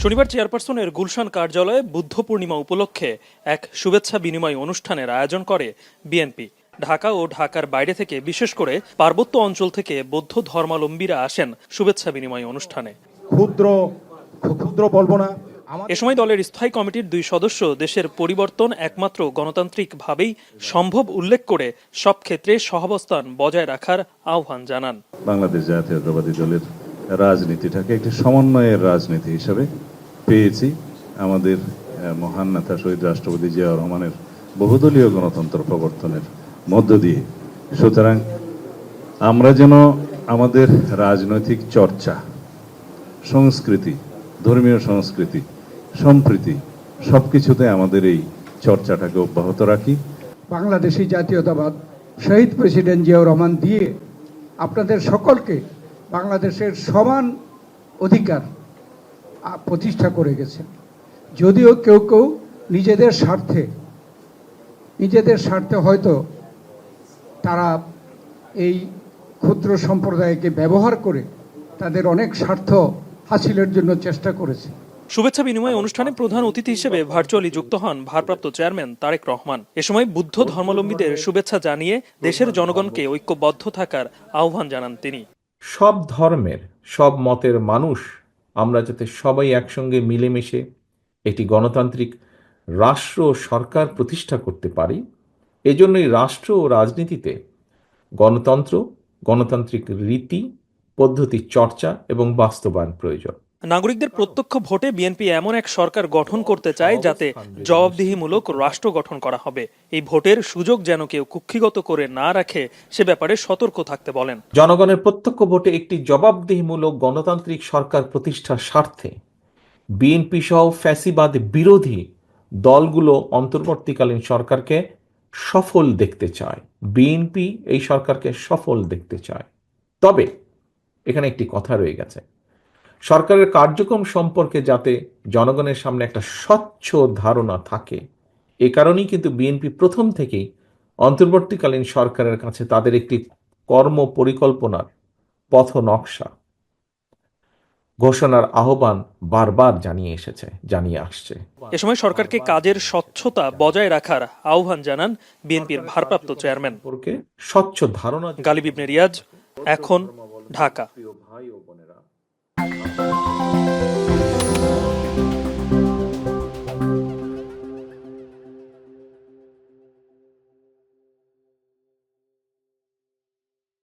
শনিবার চেয়ারপারসনের গুলশান কার্যালয়ে বুদ্ধ পূর্ণিমা উপলক্ষে এক শুভেচ্ছা বিনিময় অনুষ্ঠানের আয়োজন করে বিএনপি। ঢাকা ও ঢাকার বাইরে থেকে, বিশেষ করে পার্বত্য অঞ্চল থেকে বৌদ্ধ ধর্মাবলম্বীরা আসেন শুভেচ্ছা বিনিময় অনুষ্ঠানে। ক্ষুদ্র বলবো না। এ সময় দলের স্থায়ী কমিটির 2 সদস্য দেশের পরিবর্তন একমাত্র গণতান্ত্রিকভাবেই সম্ভব উল্লেখ করে সব ক্ষেত্রে সহাবস্থান বজায় রাখার আহ্বান জানান। বাংলাদেশ জাতীয়তাবাদী দলের রাজনীতিটাকে একটি সমন্বয়ের রাজনীতি হিসেবে পেয়েছি। আমাদের মহান নেতা শহীদ রাষ্ট্রপতি জিয়াউর রহমানের বহুদলীয় গণতন্ত্র প্রবর্তনের মধ্য দিয়ে, সুতরাং আমরা যেন আমাদের রাজনৈতিক চর্চা, সংস্কৃতি, ধর্মীয় সংস্কৃতি, সম্প্রীতি সবকিছুতে আমাদের এই চর্চাটাকে অব্যাহত রাখি। বাংলাদেশি জাতীয়তাবাদ শহীদ প্রেসিডেন্ট জিয়াউর রহমান দিয়ে আপনাদের সকলকে বাংলাদেশের সমান অধিকার প্রতিষ্ঠা করে গেছেন। যদিও কেউ কেউ নিজেদের স্বার্থে হয়তো তারা এই ক্ষুদ্র সম্প্রদায়কে ব্যবহার করে তাদের অনেক স্বার্থ হাসিলের জন্য চেষ্টা করেছে। শুভেচ্ছা বিনিময় অনুষ্ঠানে প্রধান অতিথি হিসেবে ভার্চুয়ালি যুক্ত হন ভারপ্রাপ্ত চেয়ারম্যান তারেক রহমান। এ সময় বুদ্ধ ধর্মাবলম্বীদের শুভেচ্ছা জানিয়ে দেশের জনগণকে ঐক্যবদ্ধ থাকার আহ্বান জানান তিনি। সব ধর্মের, সব মতের মানুষ আমরা যাতে সবাই একসঙ্গে মিলেমিশে একটি গণতান্ত্রিক রাষ্ট্র ও সরকার প্রতিষ্ঠা করতে পারি, এজন্যই রাষ্ট্র ও রাজনীতিতে গণতন্ত্র, গণতান্ত্রিক রীতি পদ্ধতি চর্চা এবং বাস্তবায়ন প্রয়োজন। নাগরিকদের প্রত্যক্ষ ভোটে বিএনপি এমন এক সরকার গঠন করতে চায় যাতে জবাবদিহিমূলক রাষ্ট্র গঠন করা হবে। এই ভোটের সুযোগ যেন কেউ কুক্ষিগত করে না রাখে, সে ব্যাপারে সতর্ক থাকতে বলেন। জনগণের প্রত্যক্ষ ভোটে একটি জবাবদিহিমূলক গণতান্ত্রিক সরকার প্রতিষ্ঠার স্বার্থে বিএনপি সহ ফ্যাসিবাদ বিরোধী দলগুলো অন্তর্বর্তীকালীন সরকারকে সফল দেখতে চায়। বিএনপি এই সরকারকে সফল দেখতে চায়। তবে এখানে একটি কথা রয়ে গেছে, সরকারের কার্যক্রম সম্পর্কে যাতে জনগণের সামনে একটা স্বচ্ছ ধারণা থাকে, এ কারণেই কিন্তু বিএনপি প্রথম থেকেই অন্তর্বর্তীকালীন সরকারের কাছে তাদের একটি কর্ম পরিকল্পনার পথ নকশা ঘোষণার আহ্বান বারবার জানিয়ে আসছে। এ সময় সরকারকে কাজের স্বচ্ছতা বজায় রাখার আহ্বান জানান বিএনপির ভারপ্রাপ্ত চেয়ারম্যান। স্বচ্ছ ধারণা। গালিব ইবনে রিয়াজ, এখন, ঢাকা।